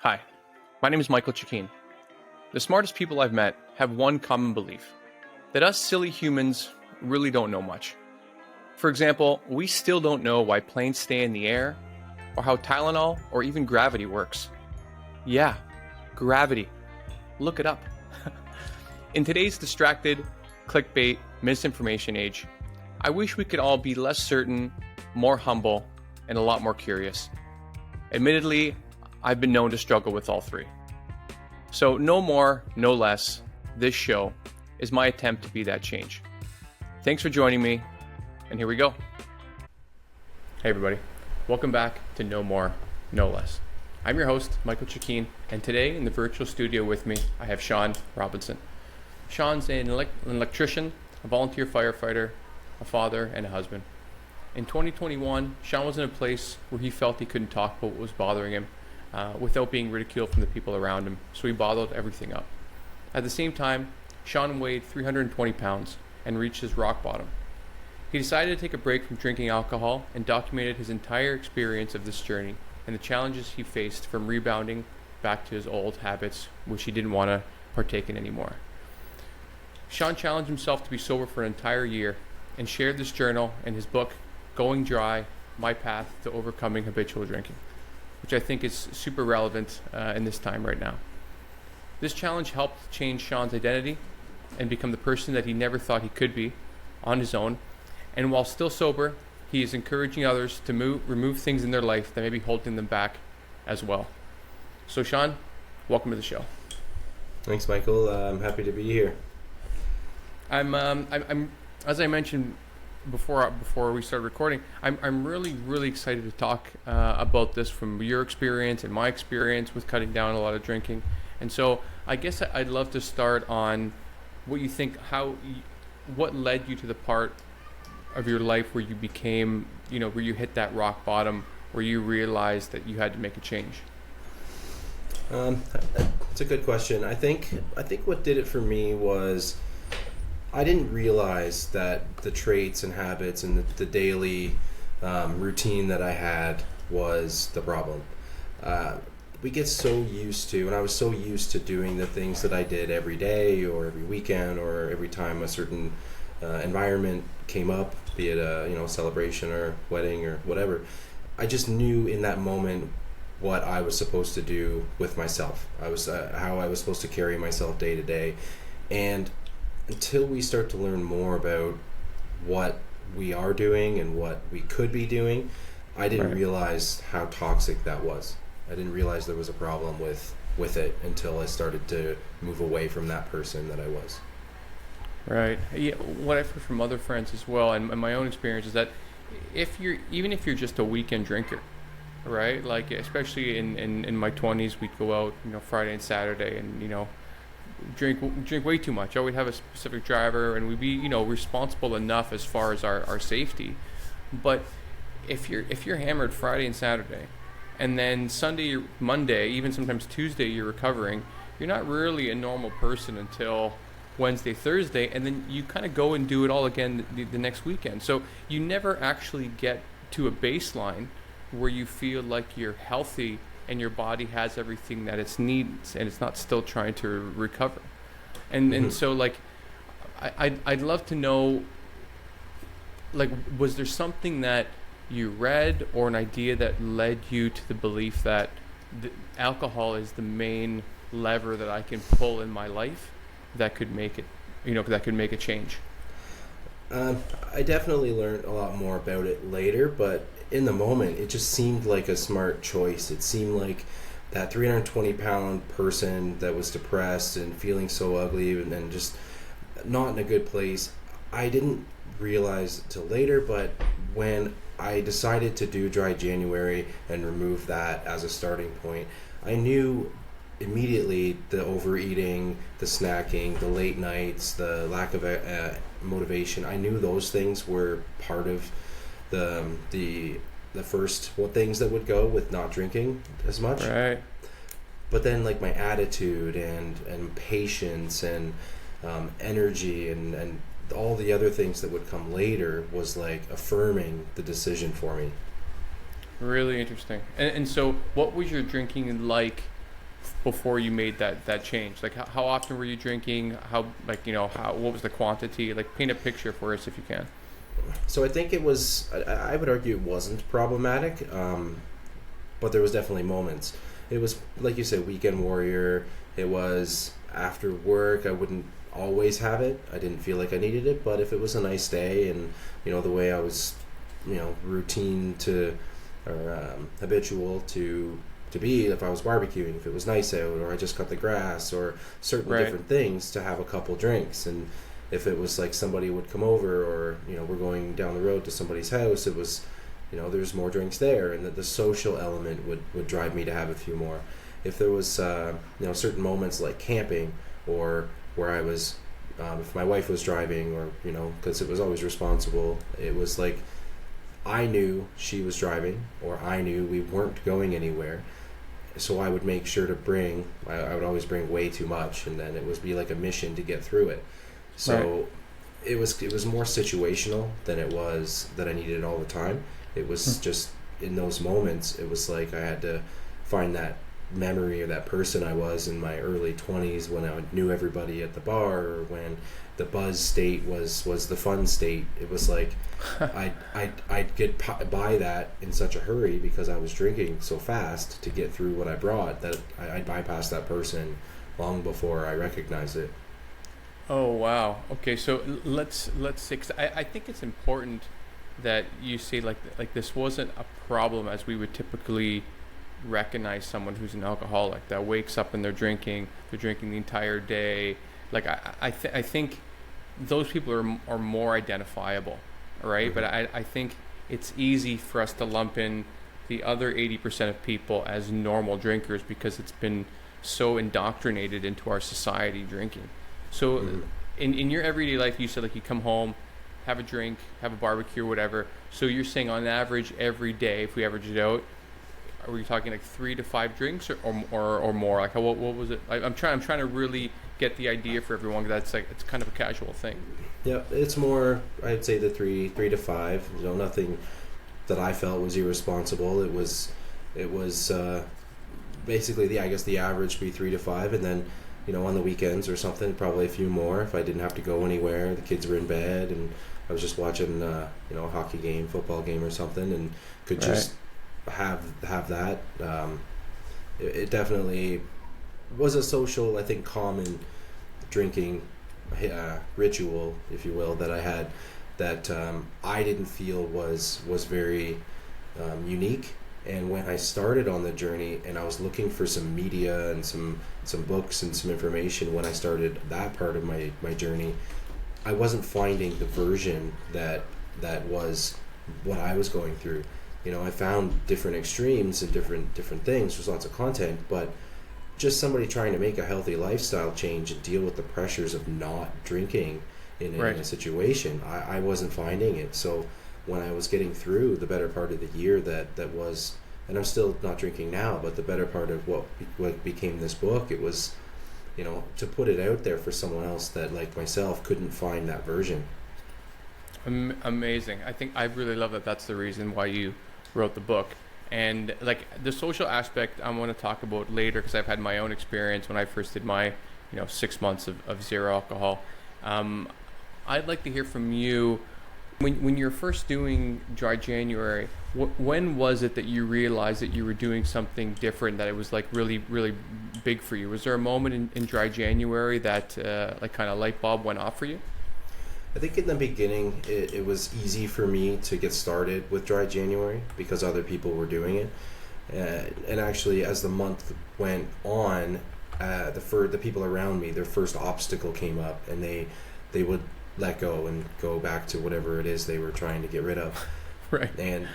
Hi, my name is Michael Chikeen. The smartest people I've met have one common belief, that us silly humans really don't know much. For example, we still don't know why planes stay in the air, or how Tylenol or even gravity works. Yeah, gravity. Look it up. In today's distracted, clickbait, misinformation age, I wish we could all be less certain, more humble, and a lot more curious. Admittedly, I've been known to struggle with all three. So no more, no less, this show is my attempt to be that change. Thanks for joining me, and here we go. Hey everybody, welcome back to No More, No Less. I'm your host, Michael Chikeen, and today in the virtual studio with me, I have Sean Robinson. Sean's an electrician, a volunteer firefighter, a father, and a husband. In 2021, Sean was in a place where he felt he couldn't talk about what was bothering him without being ridiculed from the people around him, so he bottled everything up. At the same time, Sean weighed 320 pounds and reached his rock bottom. He decided to take a break from drinking alcohol and documented his entire experience of this journey and the challenges he faced from rebounding back to his old habits, which he didn't want to partake in anymore. Sean challenged himself to be sober for an entire year and shared this journal in his book, Going Dry, My Path to Overcoming Habitual Drinking, which I think is super relevant in this time right now. This challenge helped change Sean's identity and become the person that he never thought he could be on his own. And while still sober, he is encouraging others to remove things in their life that may be holding them back as well. So Sean, welcome to the show. Thanks, Michael. I'm happy to be here. I'm as I mentioned before we started recording, I'm really excited to talk about this from your experience and my experience with cutting down a lot of drinking. And so I guess I'd love to start on what you think, what led you to the part of your life where you became, where you hit that rock bottom, where you realized that you had to make a change. It's a good question. I think what did it for me was I didn't realize that the traits and habits and the daily routine that I had was the problem. We get so used to, and I was so used to doing the things that I did every day or every weekend or every time a certain environment came up, be it a celebration or wedding or whatever. I just knew in that moment what I was supposed to do with myself. I was how I was supposed to carry myself day to day, and until we start to learn more about what we are doing and what we could be doing, I didn't realize how toxic that was. I didn't realize there was a problem with it until I started to move away from that person that I was. Right. Yeah. What I've heard from other friends as well, and my own experience, is that if you're just a weekend drinker, right? Like especially in my 20s, we'd go out, Friday and Saturday, and drink way too much. I would have a specific driver, and we'd be responsible enough as far as our safety. But if you're hammered Friday and Saturday, and then Sunday, Monday, even sometimes Tuesday, you're recovering, you're not really a normal person until Wednesday, Thursday, and then you kind of go and do it all again the next weekend. So you never actually get to a baseline where you feel like you're healthy and your body has everything that it needs, and it's not still trying to recover. And so like I'd love to know, like, was there something that you read or an idea that led you to the belief that alcohol is the main lever that I can pull in my life that could make it, that could make a change? I definitely learned a lot more about it later, but in the moment, it just seemed like a smart choice. It seemed like that 320-pound person that was depressed and feeling so ugly and just not in a good place. I didn't realize till later, but when I decided to do Dry January and remove that as a starting point, I knew immediately the overeating, the snacking, the late nights, the lack of motivation. I knew those things were part of the first things that would go with not drinking as much. Right. But then like my attitude and patience and energy and all the other things that would come later was like affirming the decision for me. Really interesting. And so what was your drinking like before you made that change? Like how often were you drinking? How, like, what was the quantity? Like, paint a picture for us if you can. So I think it was, I would argue it wasn't problematic, but there was definitely moments. It was, like you said, weekend warrior. It was after work. I wouldn't always have it. I didn't feel like I needed it, but if it was a nice day and, the way I was, routine to, or habitual to be, if I was barbecuing, if it was nice out, or I just cut the grass, or certain Right. different things, to have a couple drinks. And if it was like somebody would come over, or we're going down the road to somebody's house, it was, there's more drinks there, and the social element would drive me to have a few more. If there was certain moments like camping, or where I was, if my wife was driving, or because it was always responsible, it was like I knew she was driving, or I knew we weren't going anywhere, so I would make sure to bring, I would always bring way too much, and then it would be like a mission to get through it. So Right. it was more situational than it was that I needed it all the time. It was just in those moments, it was like I had to find that memory of that person I was in my early 20s, when I knew everybody at the bar, or when the buzz state was the fun state. It was like I'd get by that in such a hurry, because I was drinking so fast to get through what I brought, that I'd bypass that person long before I recognized it. Oh wow. Okay, so let's say, 'cause I think it's important that you say, like this wasn't a problem as we would typically recognize someone who's an alcoholic that wakes up and they're drinking the entire day. Like I think those people are more identifiable, right? Mm-hmm. But I think it's easy for us to lump in the other 80% of people as normal drinkers, because it's been so indoctrinated into our society, drinking. So Mm-hmm. in your everyday life, you said, like, you come home, have a drink, have a barbecue or whatever. So you're saying on average every day, if we average it out, are we talking like 3 to 5 drinks, or more? Like, what was it? I'm trying to really get the idea for everyone, 'cause that's like, it's kind of a casual thing. Yeah, it's more, I'd say the three to five. Nothing that I felt was irresponsible. It was basically the average would be 3 to 5, and then on the weekends or something, probably a few more if I didn't have to go anywhere. The kids were in bed, and I was just watching a hockey game, football game or something, and could just have that. It definitely was a social, I think, common drinking ritual, if you will, that I had, that I didn't feel was very unique. And when I started on the journey, and I was looking for some media and some books and some information, when I started that part of my journey, I wasn't finding the version that was what I was going through. I found different extremes and different things. There's lots of content, but just somebody trying to make a healthy lifestyle change and deal with the pressures of not drinking in a situation, I wasn't finding it. So when I was getting through the better part of the year, that was, and I'm still not drinking now, but the better part of what became this book, it was, to put it out there for someone else that, like myself, couldn't find that version. Amazing. I think I really love that. That's the reason why you wrote the book. And like the social aspect, I'm going to talk about later, because I've had my own experience when I first did my 6 months of zero alcohol. I'd like to hear from you. When you're first doing Dry January, when was it that you realized that you were doing something different, that it was like really, really big for you? Was there a moment in Dry January that like kind of light bulb went off for you? I think in the beginning, it was easy for me to get started with Dry January because other people were doing it. And actually, as the month went on, the people around me, their first obstacle came up, and they would let go and go back to whatever it is they were trying to get rid of. Right. And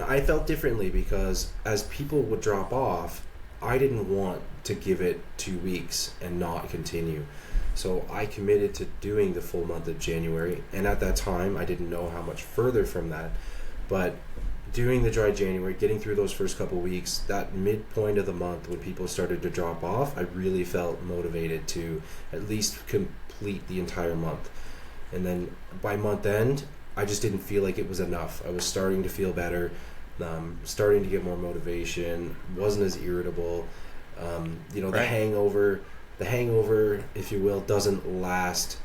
I felt differently, because as people would drop off, I didn't want to give it 2 weeks and not continue. So I committed to doing the full month of January, and at that time I didn't know how much further from that, but doing the Dry January, getting through those first couple weeks, that midpoint of the month when people started to drop off, I really felt motivated to at least complete the entire month. And then by month end, I just didn't feel like it was enough. I was starting to feel better, starting to get more motivation, wasn't as irritable. The Right. hangover, if you will, doesn't last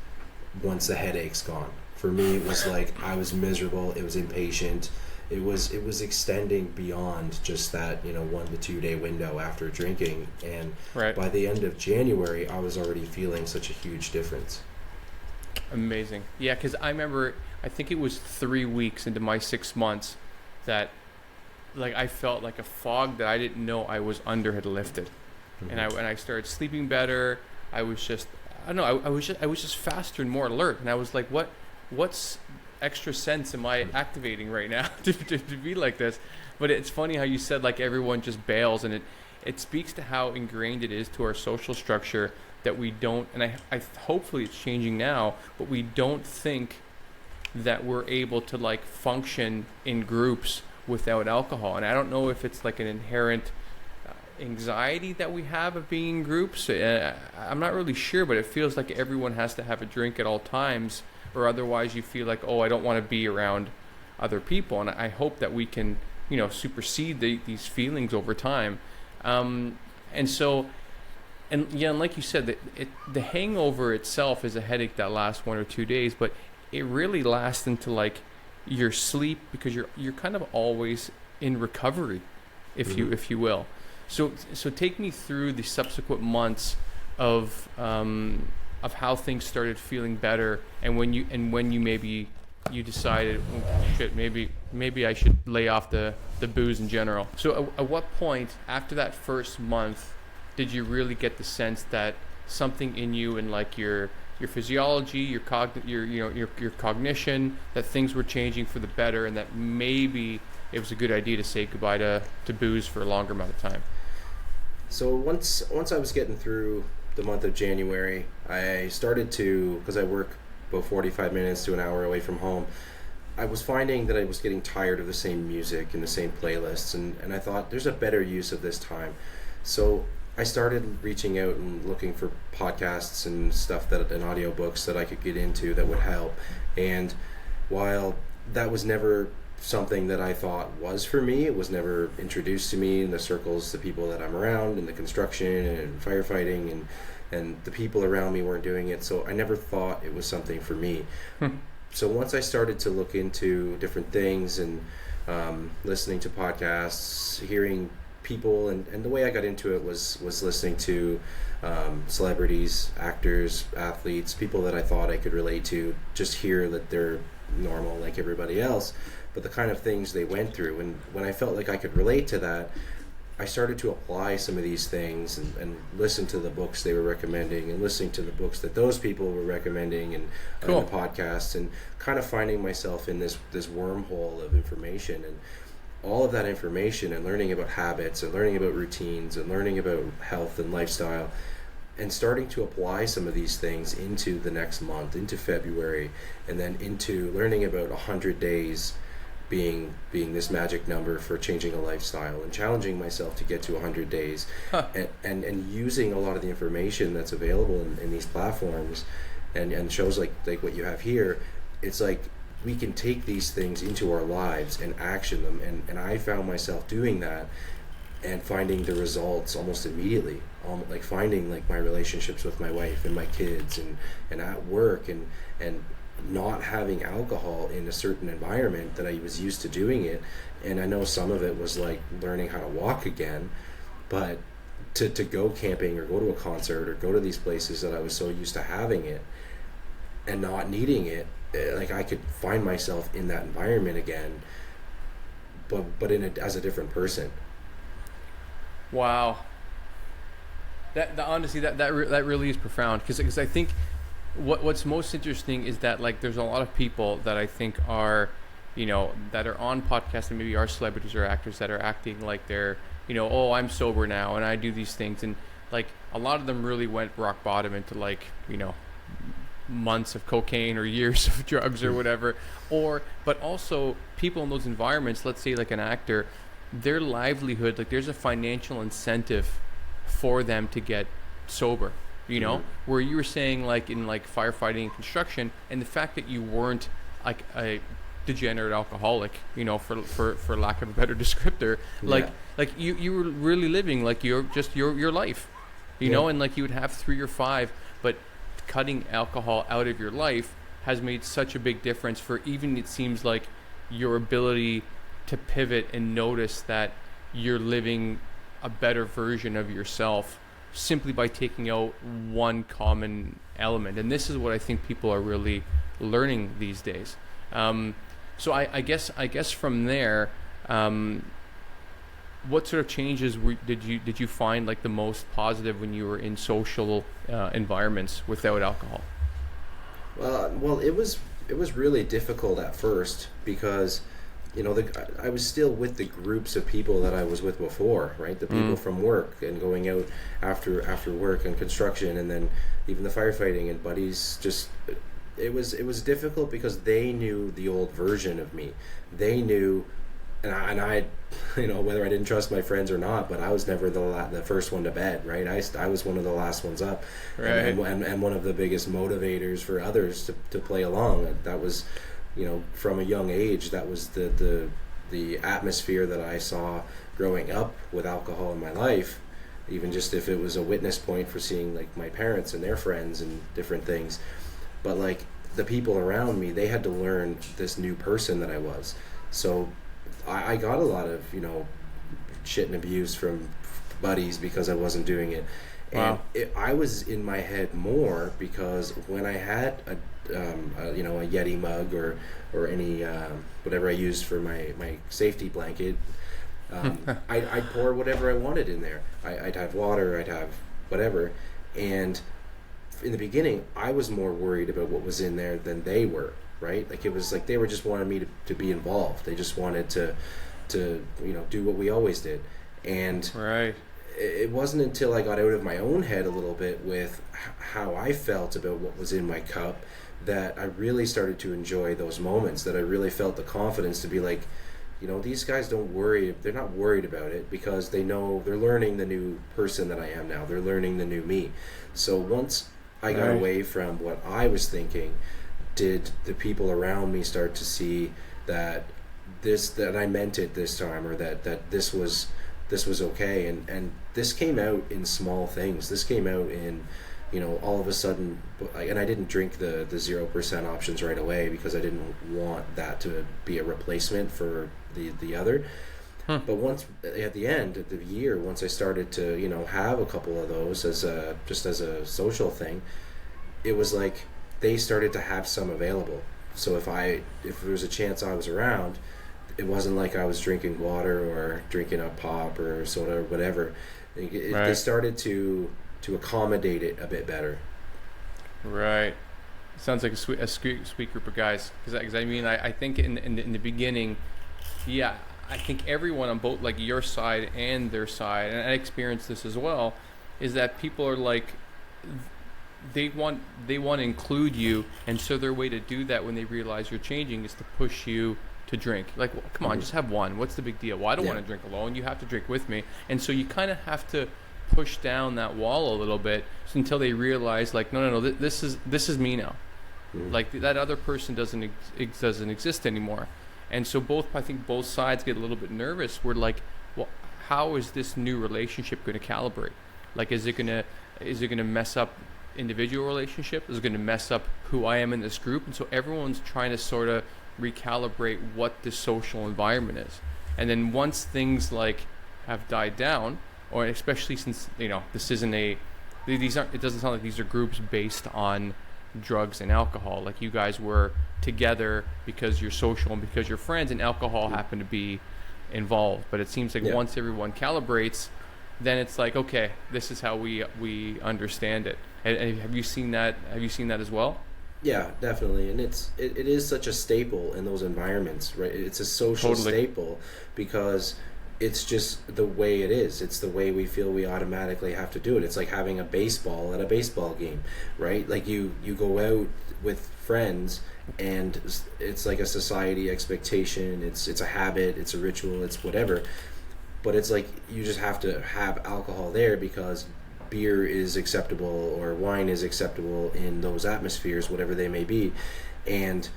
once the headache's gone. For me, it was like I was miserable. It was impatient. It was extending beyond just that 1 to 2 day window after drinking, and Right. by the end of January, I was already feeling such a huge difference. Amazing. Yeah, because I remember, I think it was 3 weeks into my 6 months that, like, I felt like a fog that I didn't know I was under had lifted, and I started sleeping better. I was just, I don't know, I was just faster and more alert, and I was like, what's extra sense am I activating right now to be like this? But it's funny how you said, like, everyone just bails, and it speaks to how ingrained it is to our social structure that we don't, and I hopefully it's changing now, but we don't think that we're able to, like, function in groups without alcohol. And I don't know if it's like an inherent anxiety that we have of being in groups. I'm not really sure, but it feels like everyone has to have a drink at all times, or otherwise you feel like, oh, I don't want to be around other people. And I hope that we can, supersede these feelings over time. And like you said, the hangover itself is a headache that lasts 1 or 2 days, but it really lasts into, like, your sleep, because you're kind of always in recovery, if you will. So take me through the subsequent months of how things started feeling better, and when you maybe you decided, oh, shit, maybe I should lay off the booze in general. So at what point after that first month did you really get the sense that something in you, and, like, your physiology, your cognition, that things were changing for the better, and that maybe it was a good idea to say goodbye to booze for a longer amount of time? So once I was getting through the month of January, I started to, because I work about 45 minutes to an hour away from home, I was finding that I was getting tired of the same music and the same playlists, and I thought there's a better use of this time. So I started reaching out and looking for podcasts and stuff and audiobooks that I could get into that would help. And while that was never something that I thought was for me, it was never introduced to me in the circles, the people that I'm around in the construction and firefighting, and the people around me weren't doing it, so I never thought it was something for me. So once I started to look into different things and listening to podcasts, hearing people, and the way I got into it was listening to celebrities, actors, athletes, people that I thought I could relate to, just hear that they're normal like everybody else, but the kind of things they went through. And when I felt like I could relate to that, I started to apply some of these things and listen to the books they were recommending, and listening to the books that those people were recommending, and Cool. the podcasts, and kind of finding myself in this wormhole of information. And all of that information, and learning about habits, and learning about routines, and learning about health and lifestyle, and starting to apply some of these things into the next month, into February, and then into learning about 100 days being this magic number for changing a lifestyle, and challenging myself to get to 100 days. And using a lot of the information that's available in these platforms and shows like what you have here. It's like we can take these things into our lives and action them, and I found myself doing that and finding the results almost immediately, like finding like my relationships with my wife and my kids, and at work, and not having alcohol in a certain environment that I was used to doing it. And I know some of it was like learning how to walk again, but to go camping or go to a concert or go to these places that I was so used to having it and not needing it, like I could find myself in that environment again, but as a different person. Wow. That honestly, that really is profound, because I think what's most interesting is that, like, there's a lot of people that I think are, that are on podcasts and maybe are celebrities or actors that are acting like they're, oh, I'm sober now and I do these things, and like a lot of them really went rock bottom into, like, months of cocaine or years of drugs or whatever. But also people in those environments, let's say like an actor, their livelihood, like there's a financial incentive for them to get sober, where you were saying, like in like firefighting and construction, and the fact that you weren't like a degenerate alcoholic, for lack of a better descriptor. Like Yeah. like you were really living like your life, Yeah. and like you would have 3 or 5, but cutting alcohol out of your life has made such a big difference for, even it seems like, your ability to pivot and notice that you're living a better version of yourself simply by taking out one common element. And this is what I think people are really learning these days. So I guess from there, what sort of changes did you find like the most positive when you were in social environments without alcohol? Well, it was really difficult at first because, I was still with the groups of people that I was with before, right? The people from work and going out after work and construction, and then even the firefighting and buddies. Just it was difficult because they knew the old version of me. They knew, and I whether I didn't trust my friends or not, but I was never the first one to bed, right? I was one of the last ones up, Right. and one of the biggest motivators for others to play along. That was, from a young age, that was the atmosphere that I saw growing up with alcohol in my life. Even just if it was a witness point for seeing like my parents and their friends and different things, but like the people around me, they had to learn this new person that I was. So I got a lot of shit and abuse from buddies because I wasn't doing it. And Wow. I was in my head more because when I had a Yeti mug or any whatever I used for my safety blanket, I'd pour whatever I wanted in there. I'd have water, I'd have whatever. And in the beginning, I was more worried about what was in there than they were, right? Like it was like they were just wanted me to be involved. They just wanted to do what we always did. And Right. it wasn't until I got out of my own head a little bit with how I felt about what was in my cup that I really started to enjoy those moments, that I really felt the confidence to be like, these guys don't worry. They're not worried about it because they know they're learning the new person that I am now. They're learning the new me. So once I got Right. away from what I was thinking, did the people around me start to see that I meant it this time, or that this was okay. And this came out in small things. This came out in, all of a sudden, and I didn't drink the 0% options right away because I didn't want that to be a replacement for the other. But once at the end of the year, once I started to have a couple of those as a social thing, it was like they started to have some available. So if there was a chance I was around, it wasn't like I was drinking water or drinking a pop or soda or whatever. They Right. started to accommodate it a bit better. Right. Sounds like a sweet group of guys. Because I mean, I think in the beginning, yeah, I think everyone on both like your side and their side, and I experienced this as well, is that people are like, they want to include you, and so their way to do that when they realize you're changing is to push you to drink. Like, well, come on, just have one. What's the big deal? Well, I don't Yeah. want to drink alone. You have to drink with me. And so you kind of have to push down that wall a little bit until they realize, like, no, this is me now. Like that other person doesn't exist anymore. And so I think both sides get a little bit nervous. We're like, well, how is this new relationship going to calibrate? Like, is it going to mess up individual relationship? Is it going to mess up who I am in this group? And so everyone's trying to sort of recalibrate what the social environment is. And then once things like have died down, or especially since this isn't it doesn't sound like these are groups based on drugs and alcohol. Like you guys were together because you're social and because you're friends, and alcohol happened to be involved. But it seems like once everyone calibrates, then it's like, okay, this is how we understand it. And have you seen that? Have you seen that as well? Yeah, definitely. And it is such a staple in those environments, right? It's a social Totally. staple because it's just the way it is. It's the way we feel we automatically have to do it. It's like having a baseball at a baseball game, right? Like you go out with friends and it's like a society expectation. It's a habit, it's a ritual, it's whatever. But it's like you just have to have alcohol there because beer is acceptable or wine is acceptable in those atmospheres, whatever they may be. And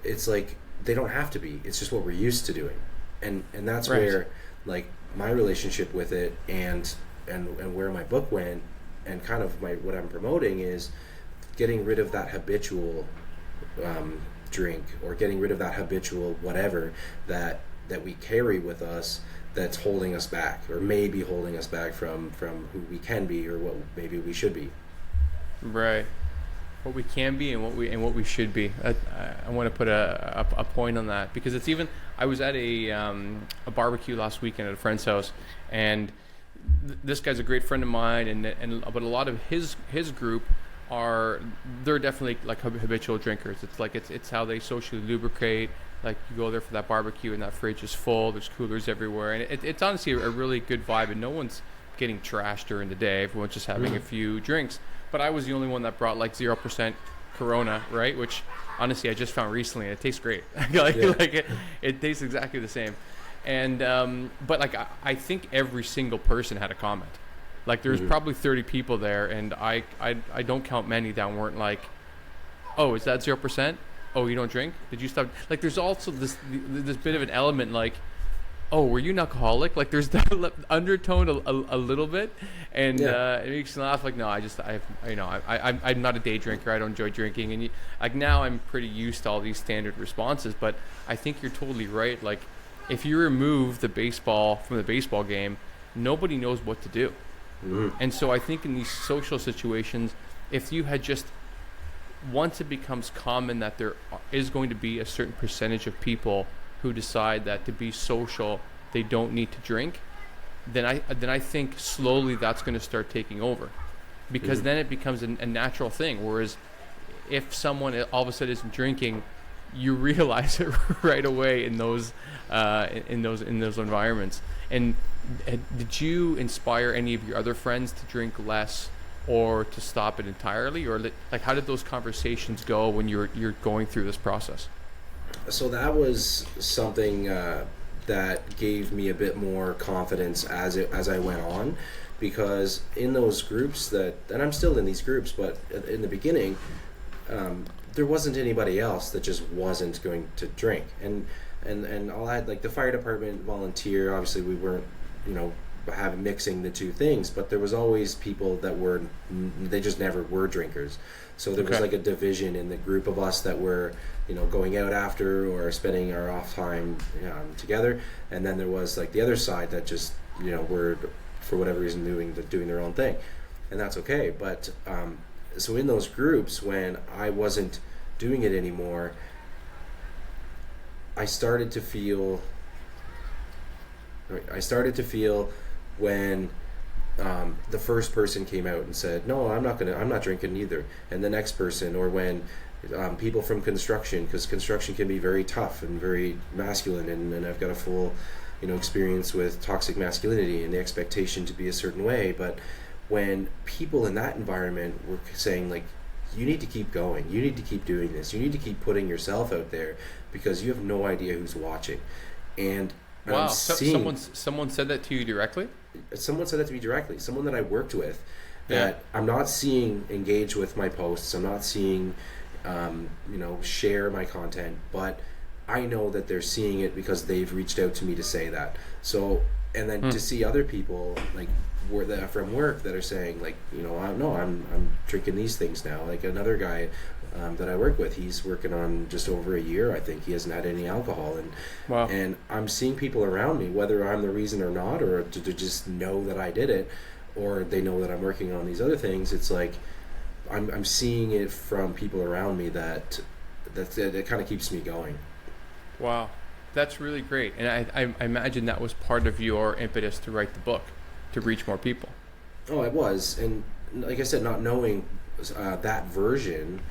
it's like they don't have to be. It's just what we're used to doing, and that's Right. where like my relationship with it and where my book went, and kind of what I'm promoting is getting rid of that habitual drink, or getting rid of that habitual whatever that we carry with us, that's holding us back, or maybe holding us back from who we can be, or what maybe we should be. Right. What we can be and what we should be. I want to put a point on that, because it's even. I was at a barbecue last weekend at a friend's house, and this guy's a great friend of mine, but a lot of his group they're definitely like habitual drinkers. It's like it's how they socially lubricate. Like, you go there for that barbecue and that fridge is full. There's coolers everywhere, and it's honestly a really good vibe. And no one's getting trashed during the day. Everyone's just having a few drinks. But I was the only one that brought like 0% Corona, right? Which honestly I just found recently, and it tastes great. Like it tastes exactly the same. And but like I think every single person had a comment. Like, there's probably 30 people there, and I don't count many that weren't like, oh, is that 0%? Oh, you don't drink? Did you stop? Like, there's also this bit of an element like, oh, were you an alcoholic? Like, there's that undertone a little bit, and it makes me laugh. Like, no, I'm not a day drinker. I don't enjoy drinking, and like, now I'm pretty used to all these standard responses. But I think you're totally right. Like, if you remove the baseball from the baseball game, nobody knows what to do. And so I think in these social situations, if you had just, once it becomes common that there is going to be a certain percentage of people who decide that to be social they don't need to drink, then I think slowly that's going to start taking over, because then it becomes a natural thing. Whereas if someone all of a sudden isn't drinking, you realize it right away in those environments. And did you inspire any of your other friends to drink less, or to stop it entirely, or like, how did those conversations go when you're going through this process? So that was something that gave me a bit more confidence as I went on, because in those groups and I'm still in these groups, but in the beginning, there wasn't anybody else that just wasn't going to drink, and I'll add, like, the fire department volunteer. Obviously, we weren't, mixing the two things, but there was always people that they just never were drinkers. So there was like a division in the group of us that were, going out after or spending our off time together, and then there was like the other side that just were, for whatever reason, doing their own thing, and that's okay. But so in those groups, when I wasn't doing it anymore, I started to feel when the first person came out and said, no, I'm not drinking either, and the next person, or when people from construction, because construction can be very tough and very masculine, and I've got a full experience with toxic masculinity and the expectation to be a certain way. But when people in that environment were saying, like, you need to keep going, you need to keep doing this, you need to keep putting yourself out there, because you have no idea who's watching. And wow, someone said that to you directly? Someone said that to me directly. Someone that I worked with, that I'm not seeing engage with my posts, I'm not seeing share my content, but I know that they're seeing it because they've reached out to me to say that. So, and then to see other people like from work that are saying, like, I'm drinking these things now. Like another guy that I work with, he's working on just over a year, I think. He hasn't had any alcohol, and wow. And I'm seeing people around me, whether I'm the reason or not, or to just know that I did it, or they know that I'm working on these other things. It's like I'm seeing it from people around me that kind of keeps me going. Wow, that's really great. And I imagine that was part of your impetus to write the book, to reach more people. Oh, it was. And like I said, not knowing that version,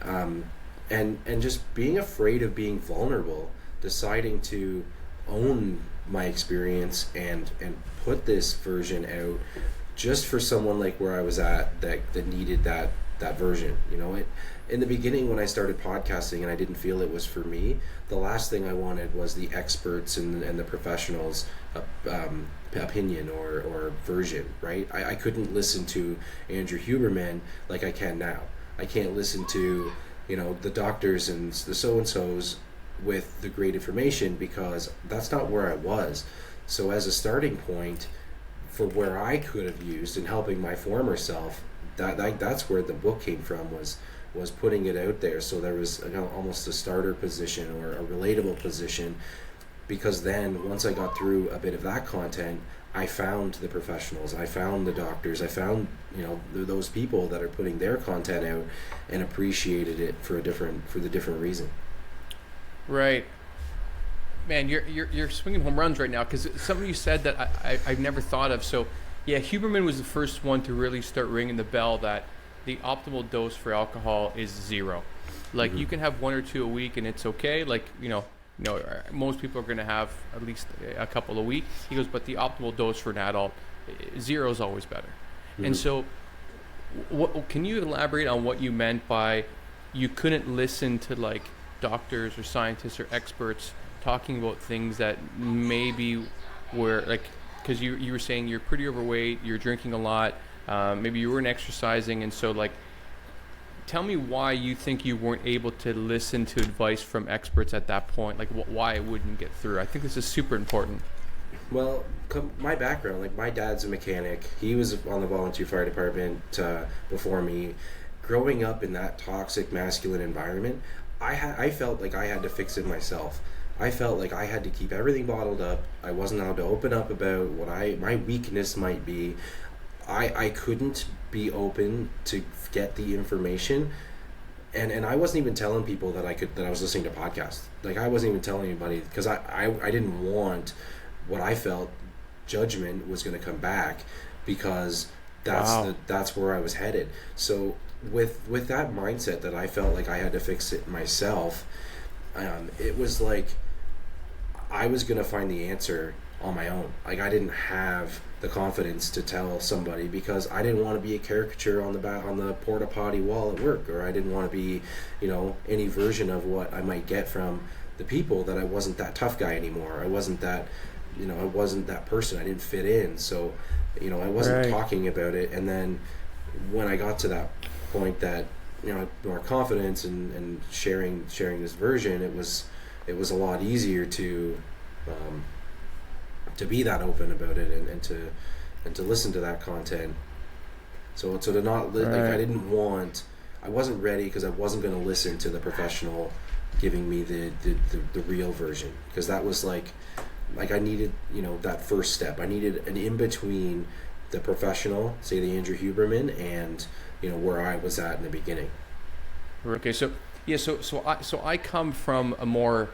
and just being afraid of being vulnerable, deciding to own my experience and put this version out just for someone like where I was at that needed that version. In the beginning, when I started podcasting and I didn't feel it was for me, the last thing I wanted was the experts and the professionals' opinion or version, right? I couldn't listen to Andrew Huberman like I can now. I can't listen to the doctors and the so-and-sos with the great information, because that's not where I was. So as a starting point for where I could have used in helping my former self, that's where the book came from, was putting it out there, so there was almost a starter position or a relatable position. Because then once I got through a bit of that content, I found the professionals, I found the doctors, I found those people that are putting their content out and appreciated it for the different reason. Right. Man, you're swinging home runs right now, because something you said that I've never thought of. So yeah, Huberman was the first one to really start ringing the bell that the optimal dose for alcohol is 0. Like, you can have 1 or 2 a week and it's okay. Like, most people are going to have at least a couple a week. He goes, but the optimal dose for an adult, 0 is always better. And so can you elaborate on what you meant by you couldn't listen to like doctors or scientists or experts talking about things that maybe were like, because you were saying you're pretty overweight, you're drinking a lot, maybe you weren't exercising, and so like, tell me why you think you weren't able to listen to advice from experts at that point, like why it wouldn't get through. I think this is super important. Well, my background, like my dad's a mechanic. He was on the volunteer fire department before me. Growing up in that toxic masculine environment, I felt like I had to fix it myself. I felt like I had to keep everything bottled up. I wasn't allowed to open up about what my weakness might be. I couldn't be open to get the information, and I wasn't even telling people that I was listening to podcasts. Like, I wasn't even telling anybody, because I didn't want what I felt judgment was going to come back, because that's where I was headed. So with that mindset that I felt like I had to fix it myself, it was like I was going to find the answer on my own. Like, I didn't have the confidence to tell somebody, because I didn't want to be a caricature on the porta potty wall at work, or I didn't want to be, any version of what I might get from the people, that I wasn't that tough guy anymore. I wasn't that, I wasn't that person. I didn't fit in. So, I wasn't talking about it. And then when I got to that point that, more confidence and sharing this version, it was a lot easier to be that open about it and to listen to that content. So to not I wasn't ready, because I wasn't going to listen to the professional giving me the real version, because that was like I needed that first step. I needed an in between the professional, say the Andrew Huberman, and where I was at in the beginning. Okay, so I come from a more,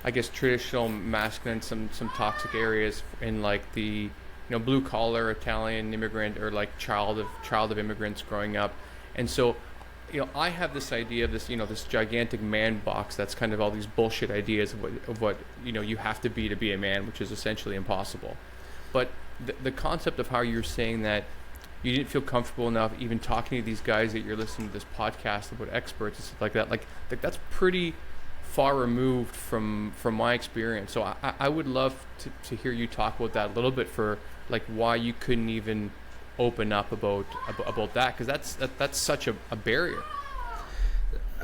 I guess, traditional masculine, some toxic areas in like the blue collar Italian immigrant, or like child of immigrants growing up. And so I have this idea of this this gigantic man box that's kind of all these bullshit ideas of what you have to be a man, which is essentially impossible. But the concept of how you're saying that you didn't feel comfortable enough even talking to these guys that you're listening to this podcast about experts and stuff like that, like that's pretty far removed from my experience. So I would love to hear you talk about that a little bit, for like why you couldn't even open up about that, because that's such a barrier.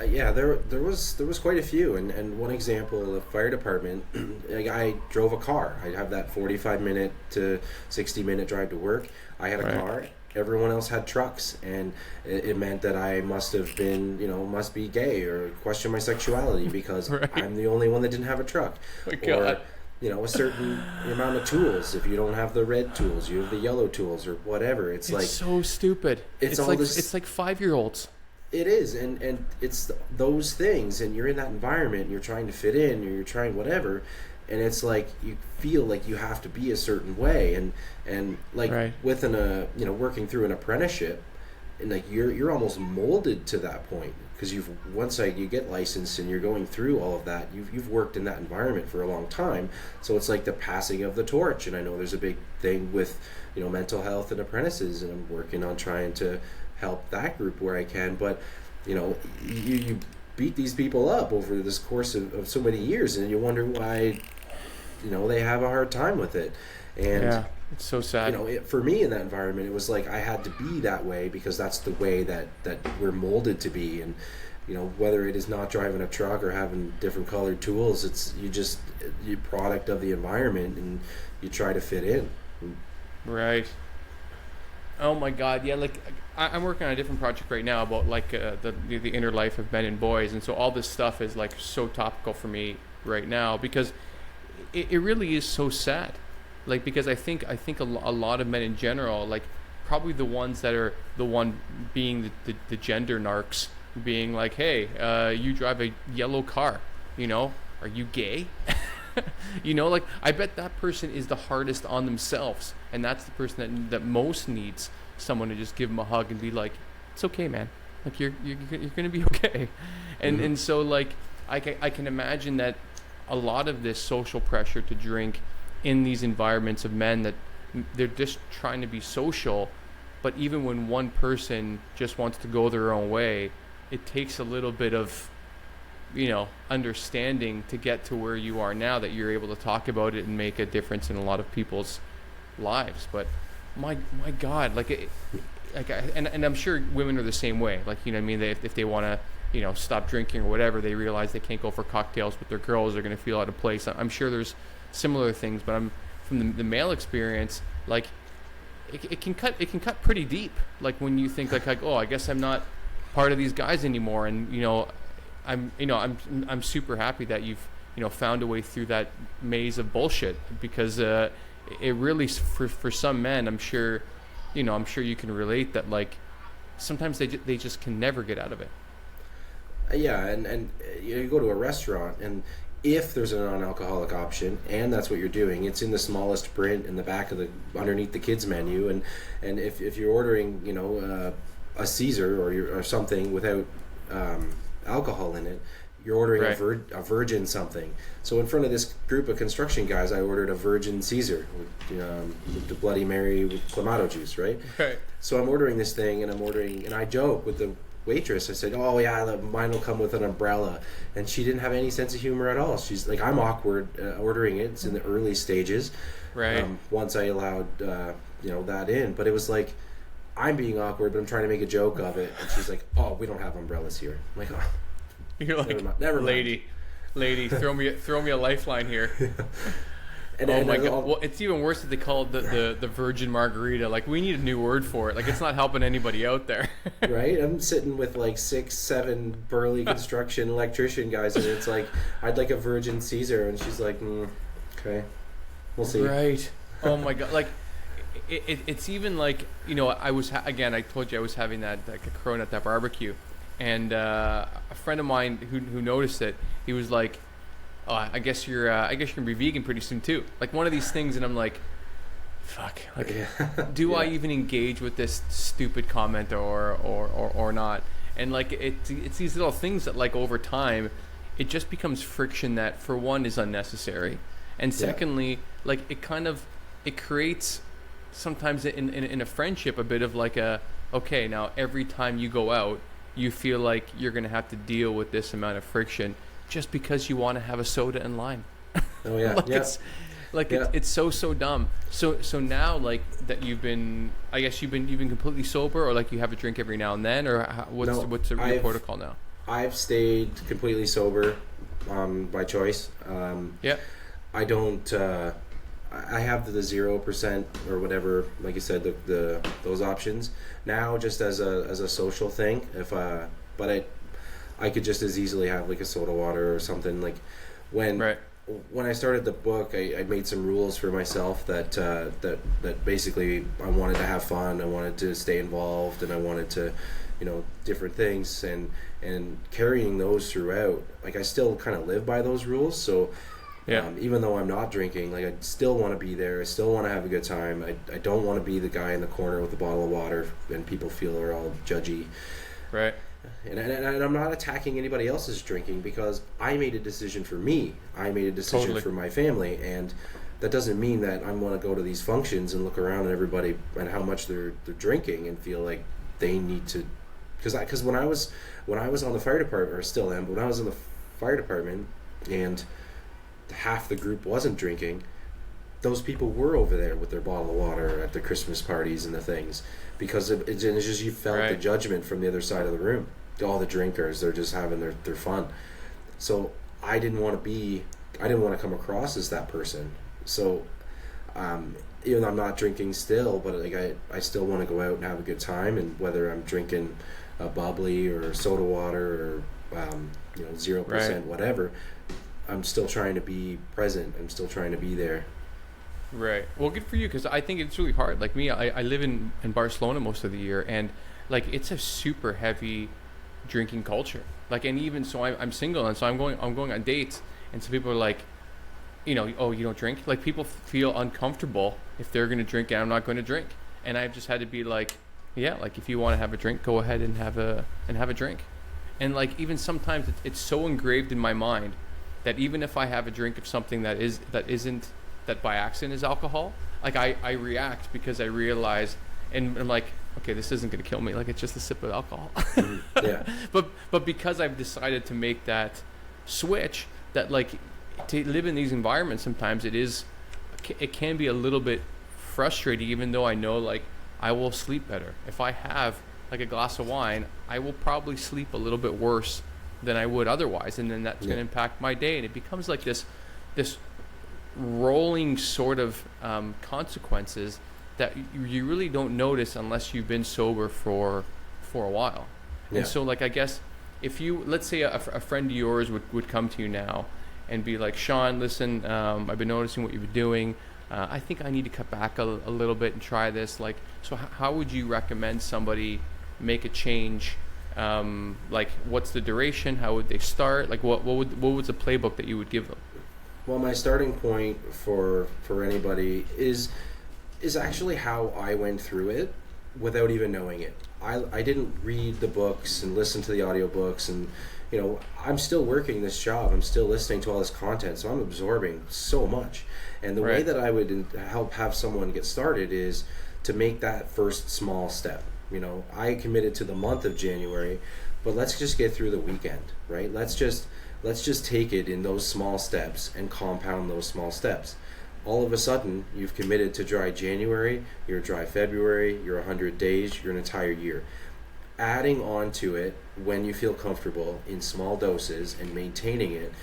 Yeah, there was quite a few, and one example, the fire department, like I drove a car. I'd have that 45-minute to 60-minute drive to work. I had a car. Everyone else had trucks, and it meant that I must have been, must be gay or question my sexuality, because I'm the only one that didn't have a truck. Oh my God. Or, a certain amount of tools. If you don't have the red tools, you have the yellow tools, or whatever. It's like so stupid. It's like 5-year-olds. It is, and it's those things, and you're in that environment, and you're trying to fit in, or you're trying whatever, and it's like you feel like you have to be a certain way, and like within working through an apprenticeship, and like you're almost molded to that point, because once you get licensed and you're going through all of that, you've worked in that environment for a long time, so it's like the passing of the torch. And I know there's a big thing with mental health and apprentices, and I'm working on trying to help that group where I can, but you beat these people up over this course of so many years, and you wonder why they have a hard time with it. And it's so sad. For me in that environment, it was like I had to be that way, because that's the way that we're molded to be. And whether it is not driving a truck or having different colored tools, it's you're product of the environment, and you try to fit in. Right. Oh my God, yeah. Like I'm working on a different project right now about like the inner life of men and boys, and so all this stuff is like so topical for me right now because it really is so sad. Like because I think a lot of men in general, like probably the ones that are the one being the gender narcs, being like, hey, you drive a yellow car, are you gay? Like I bet that person is the hardest on themselves, and that's the person that most needs someone to just give them a hug and be like, it's okay, man, like you're gonna be okay. And so like I can imagine that a lot of this social pressure to drink in these environments of men, that they're just trying to be social, but even when one person just wants to go their own way, it takes a little bit of understanding to get to where you are now, that you're able to talk about it and make a difference in a lot of people's lives. But my God, and I'm sure women are the same way. Like, I mean, if they want to, stop drinking or whatever, they realize they can't go for cocktails with their girls, they're going to feel out of place. I'm sure there's similar things, but I'm from the male experience, like it can cut pretty deep. Like when you think like, oh, I guess I'm not part of these guys anymore, and I'm super happy that you've found a way through that maze of bullshit, because it really, for some men, I'm sure you can relate that, like sometimes they just can never get out of it. Yeah, and you go to a restaurant, and if there's a non-alcoholic option, and that's what you're doing, it's in the smallest print in the back of underneath the kids menu, and if you're ordering a Caesar or something without alcohol in it, you're ordering right. a virgin something. So in front of this group of construction guys, I ordered a virgin with the Bloody Mary with Clamato juice, right? Right. So I'm ordering this thing, and I joke with the waitress. I said, oh yeah, mine will come with an umbrella, and she didn't have any sense of humor at all. She's like, I'm awkward ordering it. It's in the early stages. Right. Once I allowed that in, but it was like, I'm being awkward, but I'm trying to make a joke of it. And she's like, oh, we don't have umbrellas here. I'm like, oh. You're like, never mind. Lady, throw me a lifeline here. And my God. Well, it's even worse that they call it the virgin margarita. Like, we need a new word for it. Like, it's not helping anybody out there. Right? I'm sitting with like 6-7 burly construction electrician guys, and it's like, I'd like a virgin Caesar, and she's like, okay, we'll see. Right. Oh my God. Like, it's even like, I told you I was having that like a Corona at that barbecue, and a friend of mine who noticed it, he was like, oh, I guess you're gonna be vegan pretty soon too. Like one of these things, and I'm like, fuck. Like, do I even engage with this stupid comment or not? And like it's these little things that, like, over time, it just becomes friction that, for one, is unnecessary, and secondly, like it creates sometimes in a friendship a bit of like okay, now every time you go out, you feel like you're gonna have to deal with this amount of friction just because you want to have a soda and lime. Oh yeah. It's so dumb. So now, like, that you've been completely sober, or like you have a drink every now and then, or what's your protocol now? I've stayed completely sober by choice. I don't. I have the 0% or whatever, like you said, the those options now, just as a social thing. But I could just as easily have like a soda water or something. Like when I started the book, I made some rules for myself that basically I wanted to have fun, I wanted to stay involved, and I wanted to, different things, and carrying those throughout. Like I still kind of live by those rules, so. Even though I'm not drinking, like I still want to be there. I still want to have a good time. I don't want to be the guy in the corner with a bottle of water and people feel they're all judgy. Right. And I'm not attacking anybody else's drinking, because I made a decision for me. I made a decision for my family, and that doesn't mean that I want to go to these functions and look around at everybody and how much they're drinking and feel like they need to. Because when I was on the fire department, or still am, but when I was in the fire department and half the group wasn't drinking, those people were over there with their bottle of water at the Christmas parties and the things, because it's just, you felt the judgment from the other side of the room. all the drinkers, they're just having their fun. So I didn't want to come across as that person. So even though I'm not drinking still, but like I still want to go out and have a good time, and whether I'm drinking a bubbly or soda water or 0%, whatever, I'm still trying to be present. I'm still trying to be there. Right. Well, good for you, because I think it's really hard. Like me, I live in Barcelona most of the year, and like it's a super heavy drinking culture. Like, and even so, I'm single, and so I'm going on dates, and so people are like, oh, you don't drink? Like, people feel uncomfortable if they're going to drink and I'm not going to drink, and I've just had to be like, yeah, like if you want to have a drink, go ahead and have a drink. And like even sometimes it's so engraved in my mind that even if I have a drink of something that by accident is alcohol, like I react because I realize, and I'm like, okay, this isn't going to kill me. Like, it's just a sip of alcohol. Yeah. But because I've decided to make that switch, that like to live in these environments, sometimes it can be a little bit frustrating, even though I know like I will sleep better. If I have like a glass of wine, I will probably sleep a little bit worse than I would otherwise. And then that's going to impact my day. And it becomes like this rolling sort of consequences that you really don't notice unless you've been sober for a while. Yeah. And so like, I guess if you, let's say a friend of yours would come to you now and be like, Sean, listen, I've been noticing what you've been doing. I think I need to cut back a little bit and try this. Like, so how would you recommend somebody make a change? Like, what's the duration? How would they start? Like, what was the playbook that you would give them? Well, my starting point for anybody is actually how I went through it without even knowing it. I didn't read the books and listen to the audiobooks, and I'm still working this job. I'm still listening to all this content, so I'm absorbing so much. And the way that I would help have someone get started is to make that first small step. I committed to the month of January, but let's just get through the weekend, right? Let's just take it in those small steps and compound those small steps. All of a sudden, you've committed to dry January, your dry February, your 100 days, your entire year. Adding on to it when you feel comfortable in small doses and maintaining it,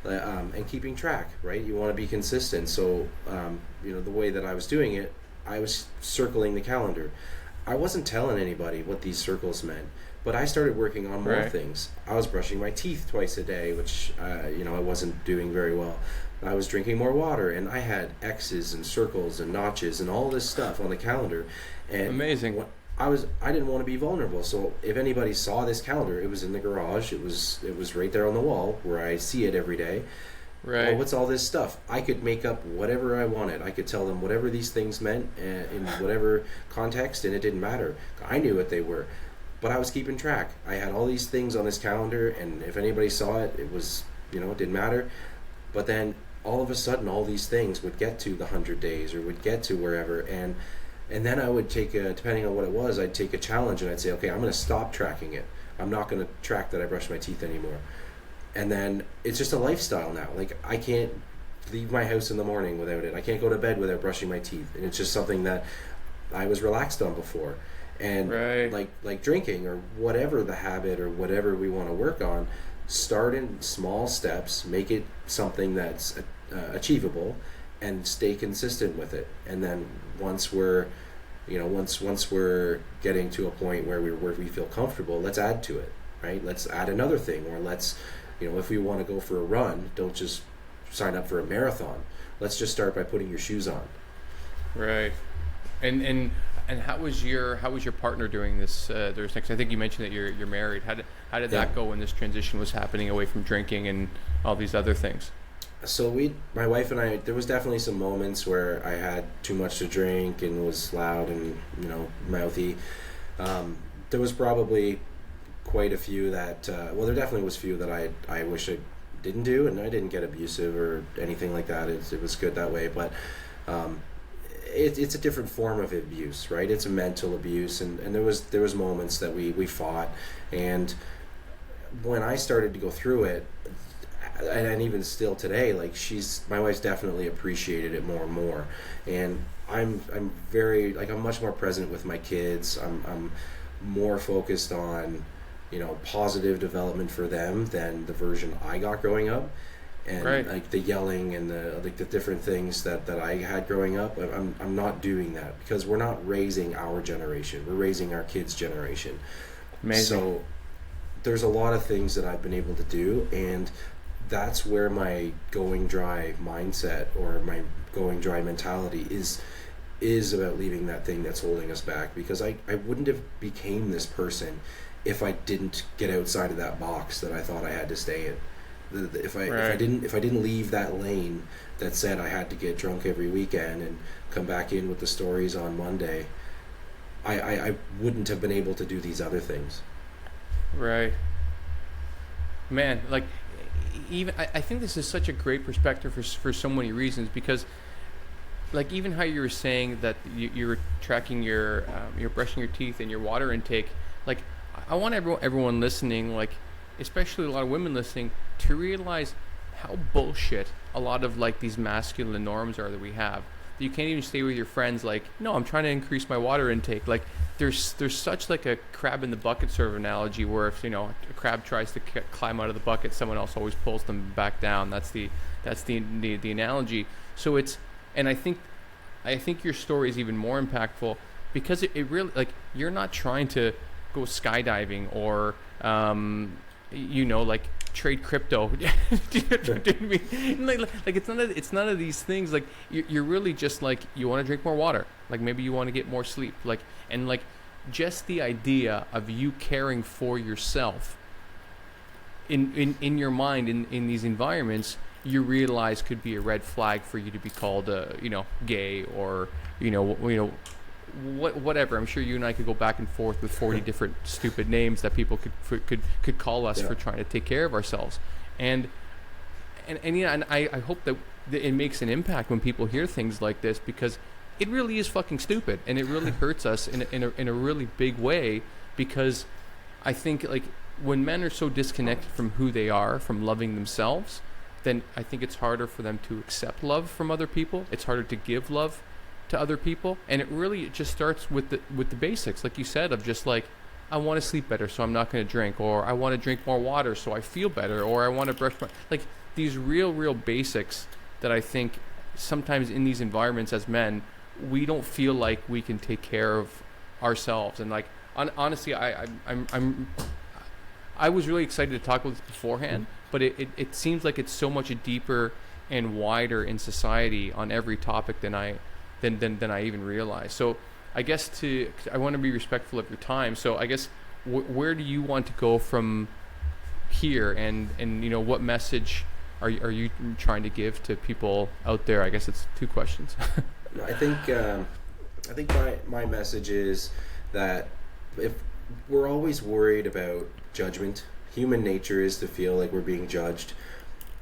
and keeping track, right? You want to be consistent. So, the way that I was doing it, I was circling the calendar. I wasn't telling anybody what these circles meant, but I started working on more things. I was brushing my teeth twice a day, which, I wasn't doing very well. I was drinking more water, and I had X's and circles and notches and all this stuff on the calendar. And amazing. I didn't want to be vulnerable, so if anybody saw this calendar, it was in the garage. It was right there on the wall where I see it every day. Right. Well, what's all this stuff? I could make up whatever I wanted. I could tell them whatever these things meant in whatever context, and it didn't matter. I knew what they were, but I was keeping track. I had all these things on this calendar, and if anybody saw it, it was, it didn't matter. But then all of a sudden, all these things would get to the 100 days or would get to wherever, and then I would take depending on what it was, I'd take a challenge and I'd say, okay, I'm going to stop tracking it. I'm not going to track that I brush my teeth anymore. And then it's just a lifestyle now. Like, I can't leave my house in the morning without it. I can't go to bed without brushing my teeth. And it's just something that I was relaxed on before. And like drinking or whatever the habit or whatever we want to work on, start in small steps, make it something that's achievable, and stay consistent with it. And then once we're getting to a point where we feel comfortable, let's add to it, right? Let's add another thing, or let's, if we want to go for a run, don't just sign up for a marathon. Let's just start by putting your shoes on. Right. And how was your partner doing this? Because I think you mentioned that you're married. How did that go when this transition was happening away from drinking and all these other things? So my wife and I, there was definitely some moments where I had too much to drink and was loud and mouthy. There was probably quite a few that there definitely was few that I wish I didn't do, and I didn't get abusive or anything like that. It was good that way, but it's a different form of abuse, right? It's a mental abuse, and there was moments that we fought, and when I started to go through it, and even still today, like my wife's definitely appreciated it more and more, and I'm very, like, I'm much more present with my kids. I'm more focused on positive development for them than the version I got growing up. And Right. like the yelling and the different things that I had growing up, I'm not doing that, because we're not raising our generation. We're raising our kids' generation. Amazing. So there's a lot of things that I've been able to do, and that's where my going dry mindset, or my going dry mentality is about leaving that thing that's holding us back, because I wouldn't have became this person if I didn't get outside of that box that I thought I had to stay in. Right. If I didn't leave that lane that said I had to get drunk every weekend and come back in with the stories on Monday, I wouldn't have been able to do these other things. Right. Man, like, even I think this is such a great perspective for so many reasons, because like even how you were saying that you were tracking your brushing your teeth and your water intake. Like, I want everyone listening, like especially a lot of women listening, to realize how bullshit a lot of like these masculine norms are that we have. You can't even stay with your friends like, no, I'm trying to increase my water intake. Like, there's such like a crab in the bucket sort of analogy, where if a crab tries to climb out of the bucket, someone else always pulls them back down. That's the analogy. So it's, and I think your story is even more impactful, because it really, like, you're not trying to go skydiving or like trade crypto. Do you know what I mean? Like it's none of these things. Like, you're really just like, you want to drink more water. Like, maybe you want to get more sleep. Like, and like, just the idea of you caring for yourself in your mind, in these environments, you realize could be a red flag for you to be called gay, or whatever. I'm sure you and I could go back and forth with 40 different stupid names that people could call us Yeah. for trying to take care of ourselves. And I hope that it makes an impact when people hear things like this, because it really is fucking stupid, and it really hurts us in a really big way, because I think, like, when men are so disconnected from who they are, from loving themselves, then I think it's harder for them to accept love from other people. It's harder to give love to other people, and it just starts with the basics, like you said, of just like, I want to sleep better, so I'm not going to drink, or I want to drink more water, so I feel better, or I want to brush my, like, these real basics that I think sometimes in these environments as men, we don't feel like we can take care of ourselves. And like, honestly, I was really excited to talk about this beforehand, but it seems like it's so much deeper and wider in society on every topic than I even realized. So I guess I want to be respectful of your time. So I guess where do you want to go from here, and what message are you trying to give to people out there? I guess it's two questions. I think my message is that if we're always worried about judgment, human nature is to feel like we're being judged,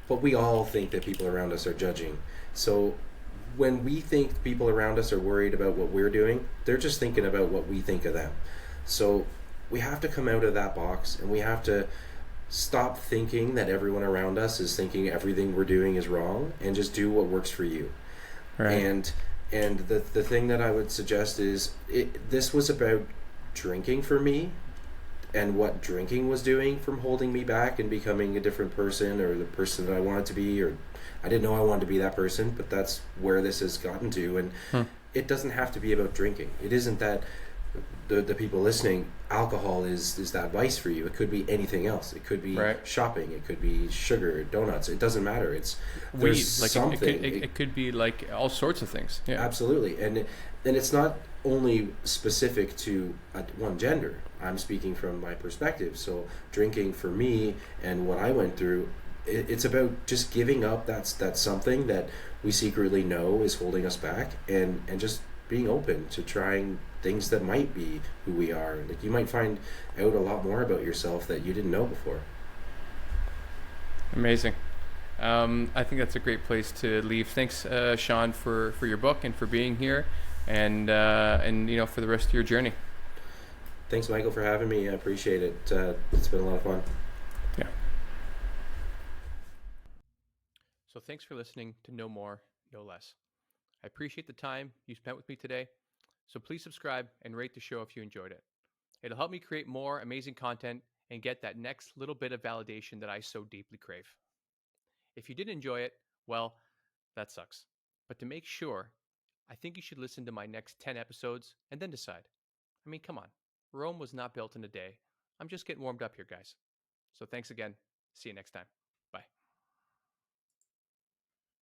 but we all think that people around us are judging. So when we think people around us are worried about what we're doing, they're just thinking about what we think of them. So we have to come out of that box, and we have to stop thinking that everyone around us is thinking everything we're doing is wrong, and just do what works for you. Right. And the thing that I would suggest is, this was about drinking for me, and what drinking was doing from holding me back and becoming a different person, or the person that I wanted to be, or I didn't know I wanted to be that person, but that's where this has gotten to. And it doesn't have to be about drinking. It isn't that the people listening, alcohol is that vice for you. It could be anything else. It could be Right. shopping. It could be sugar, donuts. It doesn't matter. It's Weed. there's Like, something. it could be like all sorts of things. Yeah. Absolutely, and it's not only specific to one gender. I'm speaking from my perspective. So drinking for me and what I went through, it's about just giving up. That's something that we secretly know is holding us back, and just being open to trying things that might be who we are. Like, you might find out a lot more about yourself that you didn't know before. Amazing. I think that's a great place to leave. Thanks, Sean, for your book and for being here, and for the rest of your journey. Thanks, Michael, for having me. I appreciate it. It's been a lot of fun. Yeah. So thanks for listening to No More, No Less. I appreciate the time you spent with me today. So please subscribe and rate the show if you enjoyed it. It'll help me create more amazing content and get that next little bit of validation that I so deeply crave. If you did enjoy it, well, that sucks. But to make sure, I think you should listen to my next 10 episodes and then decide. I mean, come on. Rome was not built in a day. I'm just getting warmed up here, guys. So thanks again. See you next time.